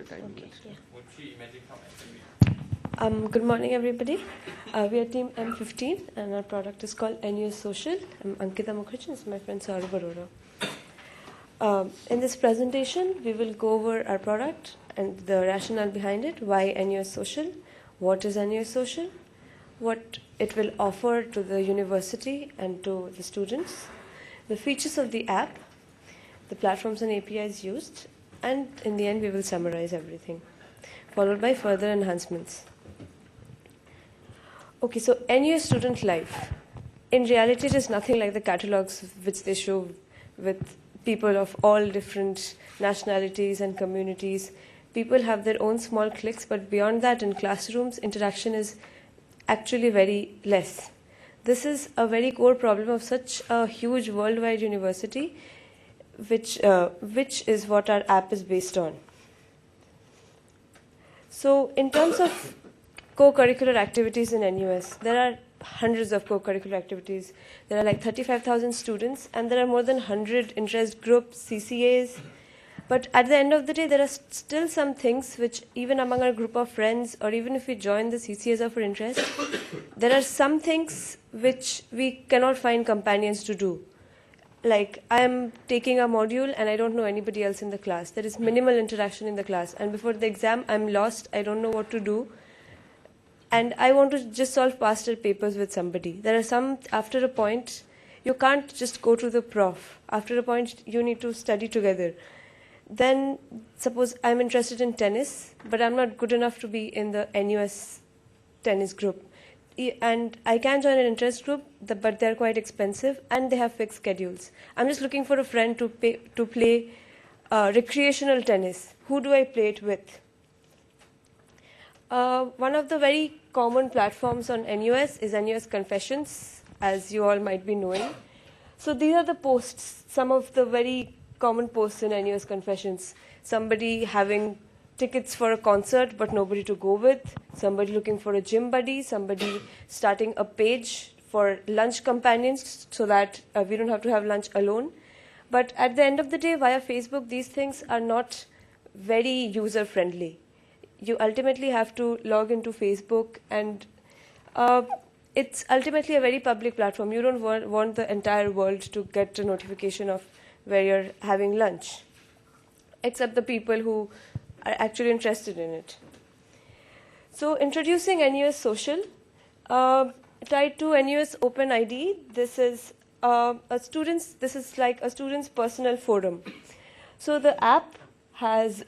the time. Okay, yeah. Would she imagine from SME? Good morning, everybody. We are team M15, and our product is called NUSocial. I'm Ankita Mukherjee. This is my friend Saurabh Arora. In this presentation, we will go over our product and the rationale behind it, why NUSocial, what is NUSocial, what it will offer to the university and to the students, the features of the app, the platforms and APIs used, and in the end, we will summarize everything, followed by further enhancements. Okay, so NUS Student Life. In reality, it is nothing like the catalogs which they show with people of all different nationalities and communities. People have their own small cliques, but beyond that, in classrooms, interaction is actually very less. This is a very core problem of such a huge worldwide university, which is what our app is based on. So in terms of co-curricular activities in NUS, there are hundreds of co-curricular activities. There are like 35,000 students, and there are more than 100 interest groups, CCAs. But at the end of the day, there are still some things which, even among our group of friends, or even if we join the CCAs of our interest, there are some things which we cannot find companions to do. Like, I am taking a module and I don't know anybody else in the class. There is minimal interaction in the class. And before the exam, I'm lost. I don't know what to do. And I want to just solve past year papers with somebody. There are some, after a point, you can't just go to the prof. After a point, you need to study together. Then, suppose I'm interested in tennis, but I'm not good enough to be in the NUS tennis group. And I can join an interest group, but they're quite expensive, and they have fixed schedules. I'm just looking for a friend to play recreational tennis. Who do I play it with? One of the very common platforms on NUS is NUS Confessions, as you all might be knowing. So these are the posts, some of the very common posts in NUS Confessions. Somebody having tickets for a concert but nobody to go with, somebody looking for a gym buddy, somebody starting a page for lunch companions so that we don't have to have lunch alone. But at the end of the day, via Facebook, these things are not very user-friendly. You ultimately have to log into Facebook, and it's ultimately a very public platform. You don't want the entire world to get a notification of where you're having lunch, except the people who are actually interested in it. So introducing NUSocial, tied to NUS Open ID, this is like a student's personal forum. So the app has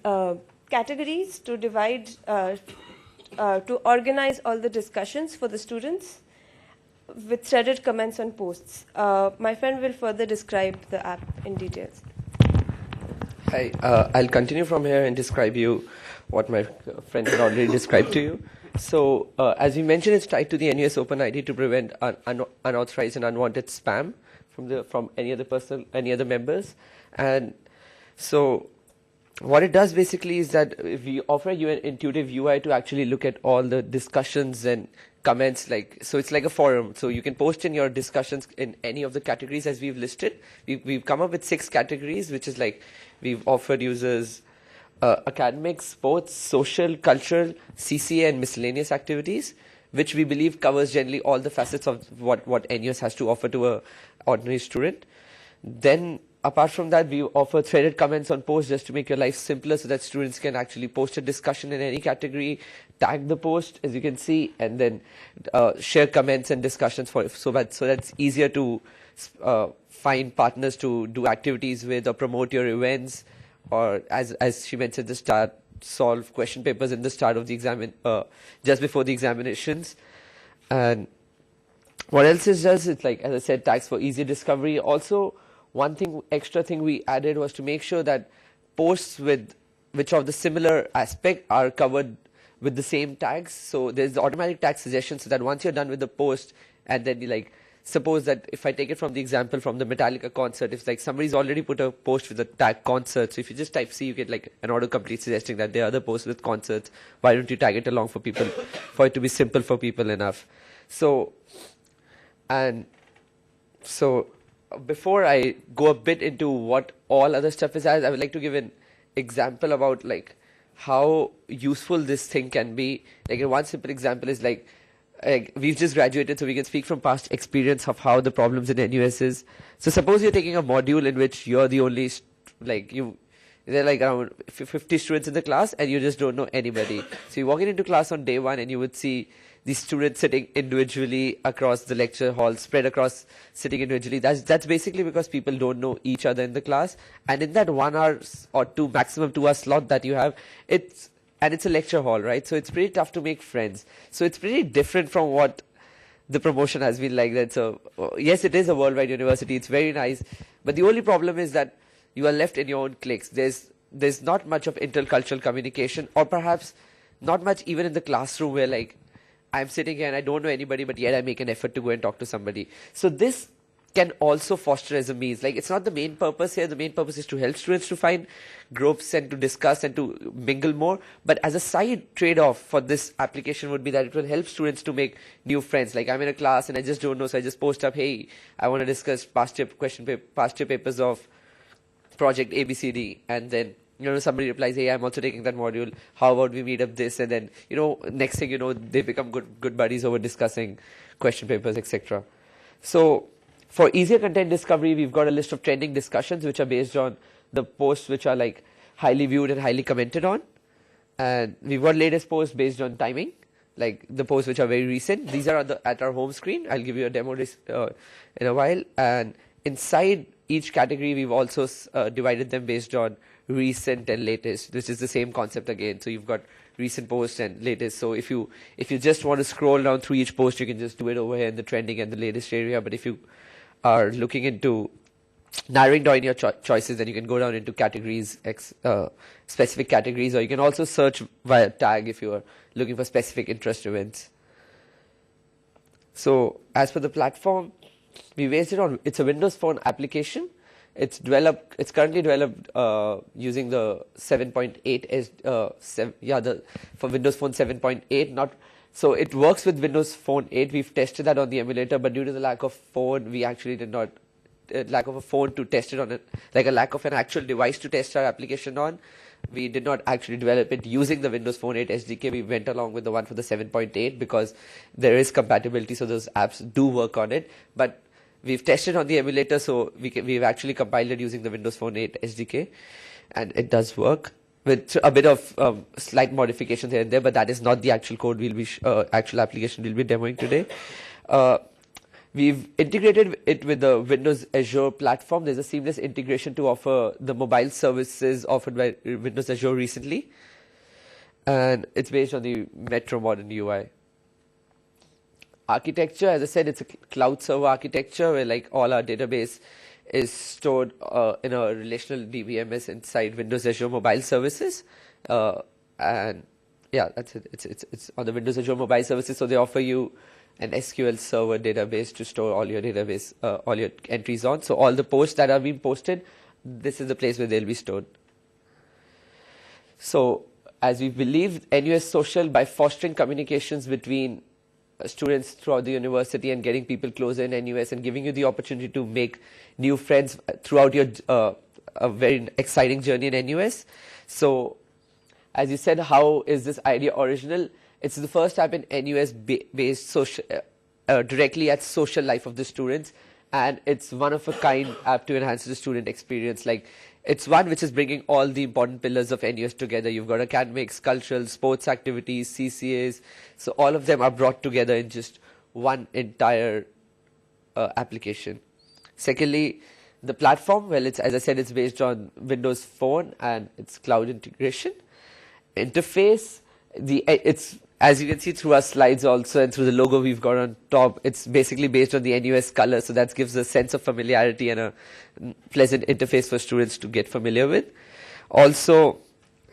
categories to divide, to organize all the discussions for the students with threaded comments and posts. My friend will further describe the app in details. Hi, I'll continue from here and describe you what my friend had already described to you. So, as we mentioned, it's tied to the NUS Open ID to prevent unauthorized and unwanted spam from any other members. And so, what it does basically is that we offer you an intuitive UI to actually look at all the discussions and comments. So it's like a forum. So you can post in your discussions in any of the categories as we've listed. We've come up with 6 categories, which is like we've offered users academics, sports, social, cultural, CCA, and miscellaneous activities, which we believe covers generally all the facets of what NUS has to offer to an ordinary student. Then, apart from that, we offer threaded comments on posts just to make your life simpler so that students can actually post a discussion in any category, tag the post, as you can see, and then share comments and discussions so that's easier to find partners to do activities with or promote your events, or as she mentioned, solve question papers in the start of the exam, just before the examinations. And what else it does, it's like, as I said, tags for easy discovery. Also, one extra thing we added was to make sure that posts which of the similar aspect are covered with the same tags. So there's the automatic tag suggestion, so that once you're done with the post, and then suppose that if I take it from the example from the Metallica concert, if somebody's already put a post with the tag concert, so if you just type C, you get an autocomplete suggesting that there are other posts with concerts. Why don't you tag it along for it to be simple for people enough? So before I go a bit into what all other stuff is, I would like to give an example about how useful this thing can be. Like one simple example is like we've just graduated, so we can speak from past experience of how the problems in NUS is. So suppose you're taking a module in which you're the only, there are like around 50 students in the class and you just don't know anybody. So you walk into class on day one and you would see these students sitting individually across the lecture hall, spread across, sitting individually. That's basically because people don't know each other in the class. And in that 1 hour or two, maximum 2 hour slot that you have, it's a lecture hall, right? So it's pretty tough to make friends. So it's pretty different from what the promotion has been like that. So yes, it is a worldwide university. It's very nice. But the only problem is that you are left in your own cliques. There's not much of intercultural communication, or perhaps not much even in the classroom where like I'm sitting here and I don't know anybody, but yet I make an effort to go and talk to somebody. So this can also foster as a means. Like it's not the main purpose here. The main purpose is to help students to find groups and to discuss and to mingle more. But as a side trade-off for this application would be that it will help students to make new friends. Like I'm in a class and I just don't know, so I just post up, hey, I want to discuss past year papers of project ABCD, and then somebody replies, hey, I'm also taking that module, how about we meet up this, and then next thing you know, they become good buddies over discussing question papers, etc. So for easier content discovery, we've got a list of trending discussions which are based on the posts which are like highly viewed and highly commented on, and we've got latest posts based on timing, like the posts which are very recent. These are at our home screen. I'll give you a demo in a while. And inside each category, we've also divided them based on recent and latest. This is the same concept again. So you've got recent posts and latest. So if you just want to scroll down through each post, you can just do it over here in the trending and the latest area. But if you are looking into narrowing down your choices, then you can go down into categories, specific categories, or you can also search via tag if you are looking for specific interest events. So as for the platform, we based it on, it's a Windows Phone application. It's currently developed using the 7.8 for Windows Phone 7.8. So it works with Windows Phone 8. We've tested that on the emulator, but due to the lack of phone, we actually did not lack of a phone to test it on it, like a lack of an actual device to test our application on. We did not actually develop it using the Windows Phone 8 SDK. We went along with the one for the 7.8 because there is compatibility, so those apps do work on it. But we've tested on the emulator, so we've actually compiled it using the Windows Phone 8 SDK, and it does work with a bit of slight modifications here and there. But that is not the actual code actual application we'll be demoing today. We've integrated it with the Windows Azure platform. There's a seamless integration to offer the mobile services offered by Windows Azure recently. And it's based on the Metro Modern UI. Architecture, as I said, it's a cloud server architecture where like all our database is stored in a relational DBMS inside Windows Azure mobile services. And yeah, that's it. It's on the Windows Azure mobile services, so they offer you an SQL server database to store all your database, all your entries on. So all the posts that are being posted, this is the place where they'll be stored. So as we believe, NUSocial, by fostering communications between students throughout the university and getting people closer in NUS and giving you the opportunity to make new friends throughout your a very exciting journey in NUS. So as you said, how is this idea original? It's the first app in NUS based social, directly at social life of the students, and it's one of a kind app to enhance the student experience. Like it's one which is bringing all the important pillars of NUS together. You've got academics, cultural, sports activities, CCAs. So all of them are brought together in just one entire application. Secondly, the platform, well, as I said, it's based on Windows Phone and it's cloud integration. Interface, it's, as you can see through our slides also and through the logo we've got on top, it's basically based on the NUS color, so that gives a sense of familiarity and a pleasant interface for students to get familiar with. Also,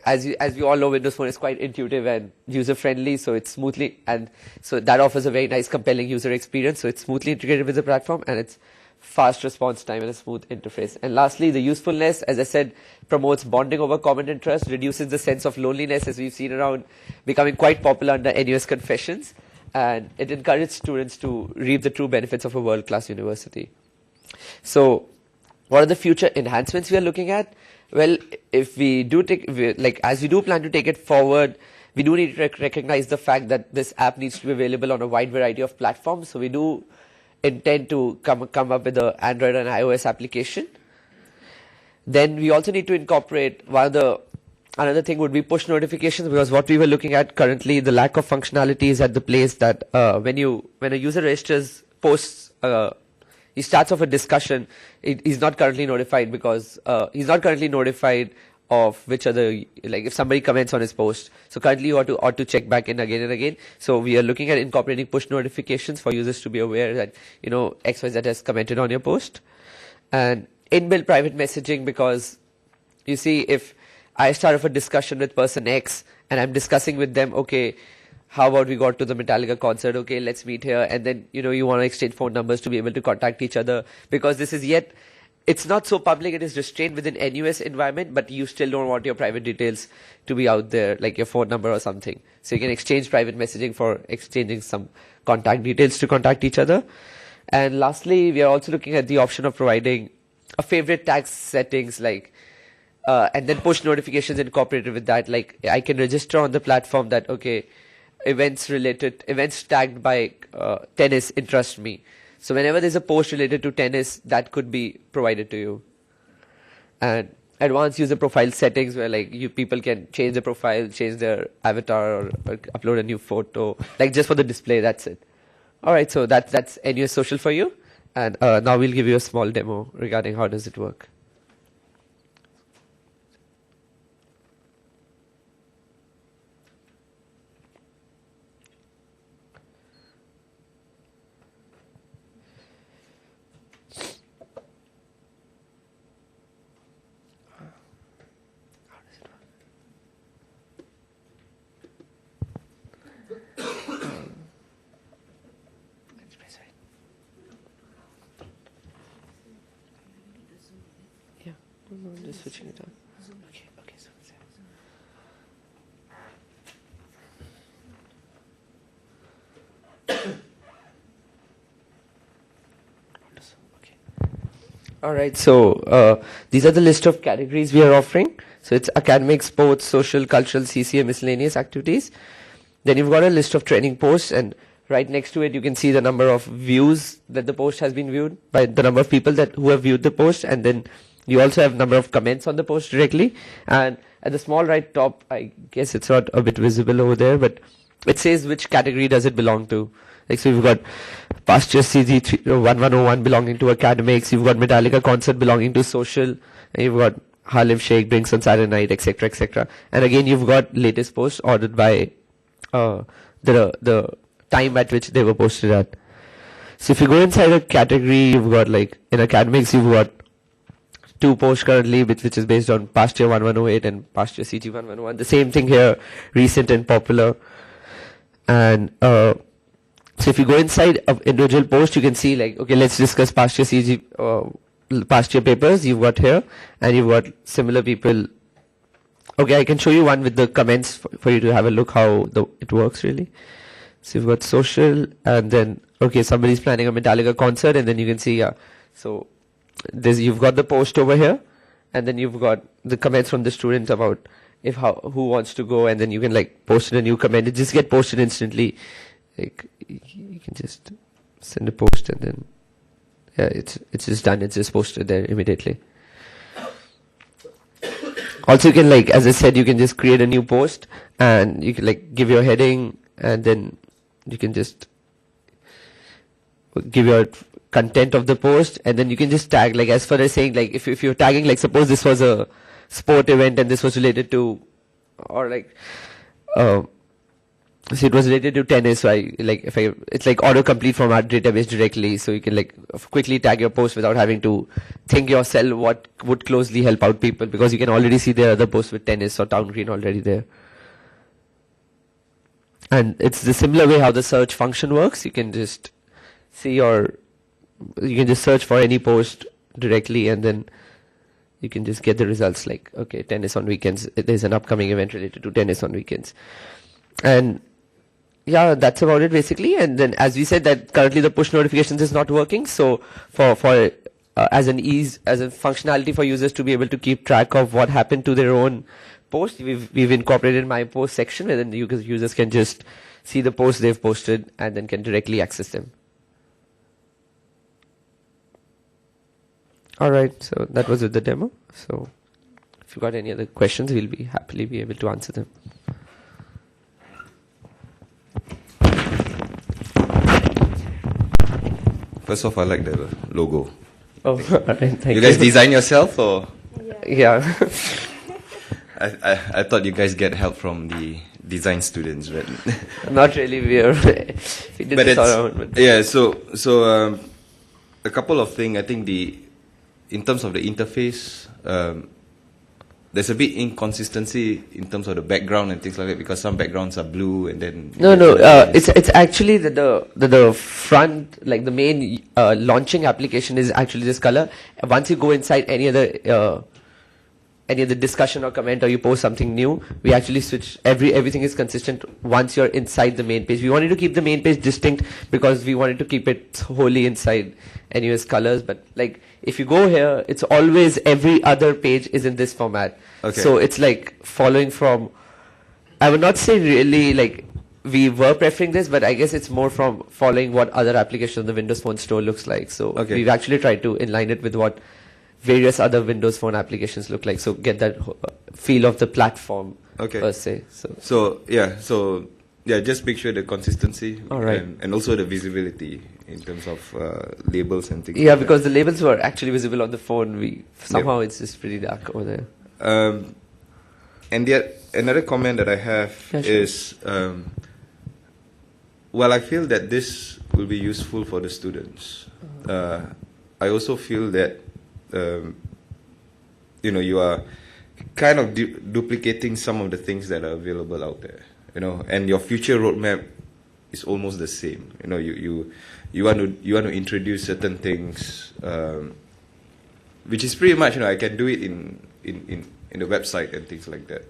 as we all know, Windows Phone is quite intuitive and user-friendly, so it's smoothly, and so that offers a very nice, compelling user experience. So it's smoothly integrated with the platform, and it's fast response time and a smooth interface. And lastly, the usefulness, as I said, promotes bonding over common interest, reduces the sense of loneliness, as we've seen around, becoming quite popular under NUS Confessions, and it encourages students to reap the true benefits of a world-class university. So what are the future enhancements we are looking at? Well, if we do as we do plan to take it forward, we do need to recognize the fact that this app needs to be available on a wide variety of platforms. So we do intend to come up with an Android and iOS application. Then we also need to incorporate another thing would be push notifications, because what we were looking at currently, the lack of functionality is at the place that when a user registers, posts, he starts off a discussion, he's not currently notified because he's not currently notified of which other, like if somebody comments on his post. So currently you ought to check back in again and again. So we are looking at incorporating push notifications for users to be aware that, XYZ has commented on your post. And inbuilt private messaging, because you see, if I start off a discussion with person X and I'm discussing with them, okay, how about we got to the Metallica concert? Okay, let's meet here. And then, you want to exchange phone numbers to be able to contact each other, because this is it's not so public, it is restrained within NUS environment, but you still don't want your private details to be out there, like your phone number or something. So you can exchange private messaging for exchanging some contact details to contact each other. And lastly, we are also looking at the option of providing a favorite tag settings, like and then push notifications incorporated with that. Like I can register on the platform that, okay, events tagged by tennis interest me. So whenever there's a post related to tennis, that could be provided to you. And advanced user profile settings, where people can change the profile, change their avatar, or upload a new photo, like just for the display. That's it. All right, so that's NUSocial for you. And now we'll give you a small demo regarding how does it work. No, I'm just switching it on. Okay, so all right, so these are the list of categories we are offering. So it's academic, sports, social, cultural, CCA, miscellaneous activities. Then you've got a list of training posts, and right next to it you can see the number of views that the post has been viewed by the number of people who have viewed the post, and then you also have number of comments on the post directly. And at the small right top, I guess it's not a bit visible over there, but it says which category does it belong to. Like, so you've got Pasture CG 1101 belonging to academics, you've got Metallica concert belonging to social, and you've got Harlem Shake drinks on Saturday night, etc., etc. And again, you've got latest posts ordered by the time at which they were posted at. So if you go inside a category, you've got in academics, you've got 2 posts currently, which is based on Pasture 1108 and Pasture CG 1101. The same thing here, recent and popular. And so if you go inside of individual post, you can see okay, let's discuss Pasture CG, Pasture papers you've got here, and you've got similar people. Okay, I can show you one with the comments for you to have a look how it works really. So you've got social, and then, okay, somebody's planning a Metallica concert, and then you can see, so you've got the post over here, and then you've got the comments from the students about who wants to go, and then you can post in a new comment. It just get posted instantly. You can just send a post, and then it's just done. It's just posted there immediately. Also, you can as I said, you can just create a new post, and you can give your heading, and then you can just give your content of the post, and then you can just tag, as far as saying, if you're tagging, suppose this was a sport event and this was related to, or so it was related to tennis, so it's autocomplete from our database directly, so you can quickly tag your post without having to think yourself what would closely help out people, because you can already see there are other posts with tennis or town green already there. And it's the similar way how the search function works. You can just see you can just search for any post directly, and then you can just get the results okay, tennis on weekends. There's an upcoming event related to tennis on weekends. And yeah, that's about it basically. And then as we said that currently the push notifications is not working. So for as a functionality for users to be able to keep track of what happened to their own post. We've incorporated my post section, where then users can just see the posts they've posted and then can directly access them. All right, so that was with the demo. So if you've got any other questions, we'll be happily be able to answer them. First off, I like the logo. Oh, all right, thank you. You guys design yourself, or? Yeah. I thought you guys get help from the design students, but Not really. We did but this it's, on our own. yeah. So a couple of things. I think in terms of the interface, there's a bit inconsistency in terms of the background and things like that, because some backgrounds are blue and then it's actually the front, like the main launching application is actually this color. Once you go inside any other discussion or comment, or you post something new, we actually switch. Everything is consistent once you're inside the main page. We wanted to keep the main page distinct because we wanted to keep it wholly inside NUS colors. But like, if you go here, it's always every other page is in this format. Okay. So it's like following from, I would not say really like we were preferring this, but I guess it's more from following what other applications on the Windows Phone store looks like. So Okay. we've actually tried to inline it with what various other Windows Phone applications look like, so get that feel of the platform per se. So just make sure the consistency, All right. and also the visibility in terms of labels and things. Yeah, like because the labels were actually visible on the phone. Somehow it's just pretty dark over there. that. And yet another comment that I have is, while I feel that this will be useful for the students, I also feel that you are kind of duplicating some of the things that are available out there, and your future roadmap is almost the same. You want to introduce certain things, which is pretty much, I can do it in the website and things like that,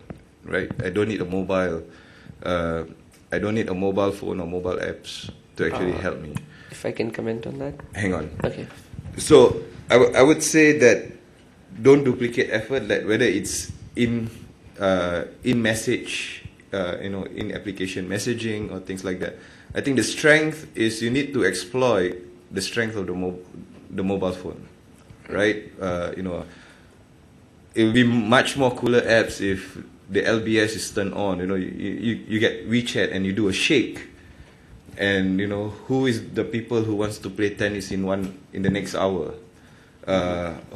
right? I don't need a mobile phone or mobile apps to actually help me. If I can comment on that. Hang on. Okay. So I would say that don't duplicate effort, like whether it's in message, in application messaging or things like that. I think the strength is you need to exploit the strength of the mobile phone, right? It will be much more cooler apps if the LBS is turned on. You get WeChat and you do a shake, and who is the people who wants to play tennis in the next hour?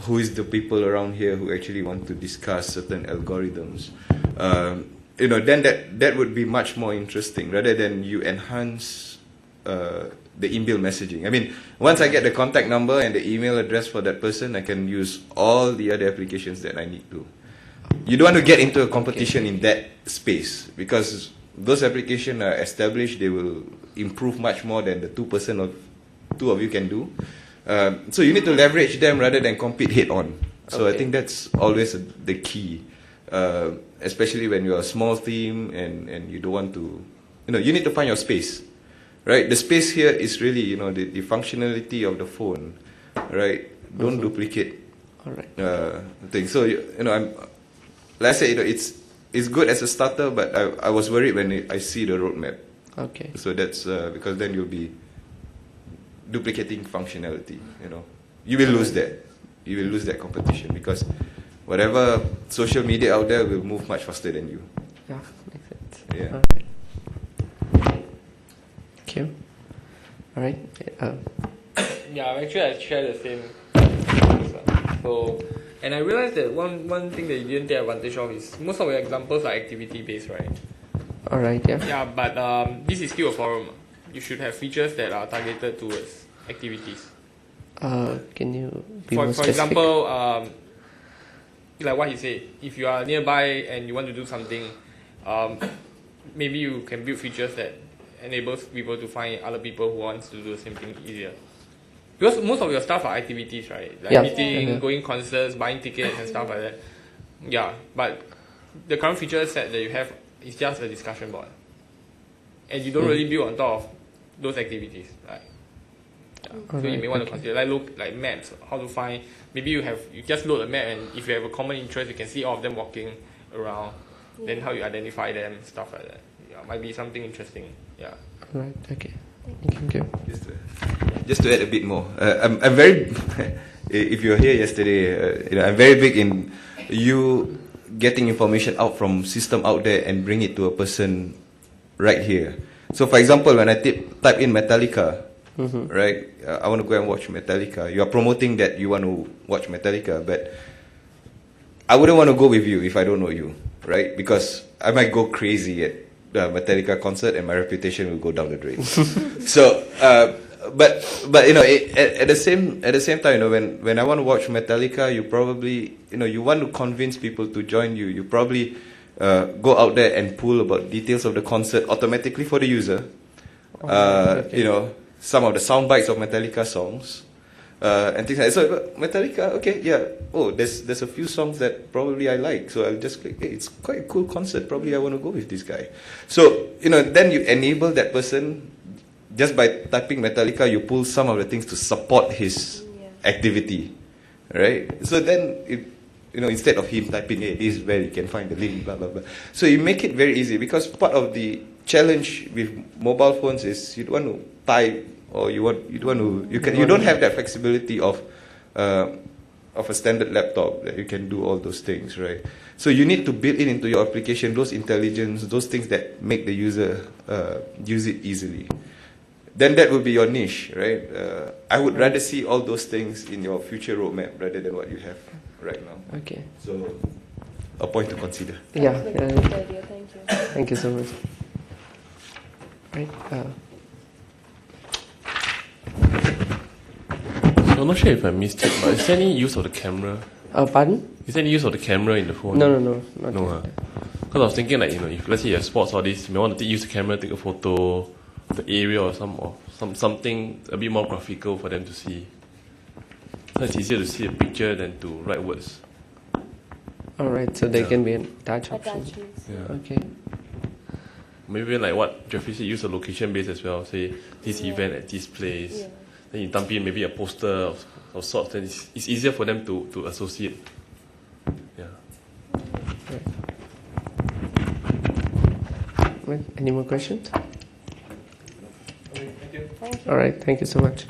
Who is the people around here who actually want to discuss certain algorithms? Then that would be much more interesting, rather than you enhance the inbuilt messaging. I mean, once I get the contact number and the email address for that person, I can use all the other applications that I need to. You don't want to get into a competition in that space, because those applications are established. They will improve much more than the two of you can do. So you need to leverage them rather than compete head on. So I think that's always the key, especially when you're a small team and you don't want to, you need to find your space, right? The space here is really, the functionality of the phone, right? Don't duplicate things. So, let's say, it's good as a starter, but I was worried when I see the roadmap. Okay. So that's because then you'll be duplicating functionality. You will lose that. You will lose that competition, because whatever social media out there will move much faster than you. Yeah, makes sense. Yeah. All right. Thank you. All right. Yeah, actually I share the same. So, and I realized that one thing that you didn't take advantage of is most of your examples are activity based, right? All right. Yeah. Yeah, but this is still a forum. You should have features that are targeted towards activities. Can you be For more specific? example, like what he said, if you are nearby and you want to do something, maybe you can build features that enables people to find other people who want to do the same thing easier. Because most of your stuff are activities, right? Like meeting, going concerts, buying tickets and stuff like that. Yeah, but the current feature set that you have is just a discussion board. And you don't really build on top of those activities, right? So you may want to consider like maps, how to find. Maybe you just load a map, and if you have a common interest, you can see all of them walking around. Then how you identify them, stuff like that. Yeah, might be something interesting. Yeah. Right. Okay. Thank you. Just to add a bit more, I'm very. If you were here yesterday, I'm very big in you getting information out from system out there and bring it to a person right here. So, for example, when I type in Metallica, right, I want to go and watch Metallica. You are promoting that you want to watch Metallica, but I wouldn't want to go with you if I don't know you, right? Because I might go crazy at the Metallica concert and my reputation will go down the drain. So, but at the same time, when I want to watch Metallica, you probably you want to convince people to join you. You probably go out there and pull about details of the concert automatically for the user. Some of the sound bites of Metallica songs and things like that. So Metallica, okay, yeah. Oh, there's a few songs that probably I like, so I'll just click. Hey, it's quite a cool concert. Probably I want to go with this guy. So then you enable that person. Just by typing Metallica, you pull some of the things to support his activity, right? So then, instead of him typing, hey, this is where you can find the link, blah, blah, blah. So you make it very easy, because part of the challenge with mobile phones is you don't want to type, or you don't have that flexibility of a standard laptop that you can do all those things, right? So you need to build into your application those intelligence, those things that make the user use it easily. Then that would be your niche, right? I would rather see all those things in your future roadmap rather than what you have right now. Okay. So, a point to consider. Yeah. That's a good idea. Thank you. Thank you so much. Right. So I'm not sure if I missed it, but is there any use of the camera? Pardon? Is there any use of the camera in the phone? No. Not No. Because I was thinking if let's say you have sports or this, you may want to use the camera, take a photo of the area or something a bit more graphical for them to see. So it's easier to see a picture than to write words. All right. So there can be an attach option. Attachments. Yeah. Okay. Maybe like what Jeffrey said, use a location base as well. Say this event at this place. Yeah. Then you dump in maybe a poster of sorts. Then it's easier for them to associate. Yeah. Right. Any more questions? Okay, thank you. Thank you. All right. Thank you so much.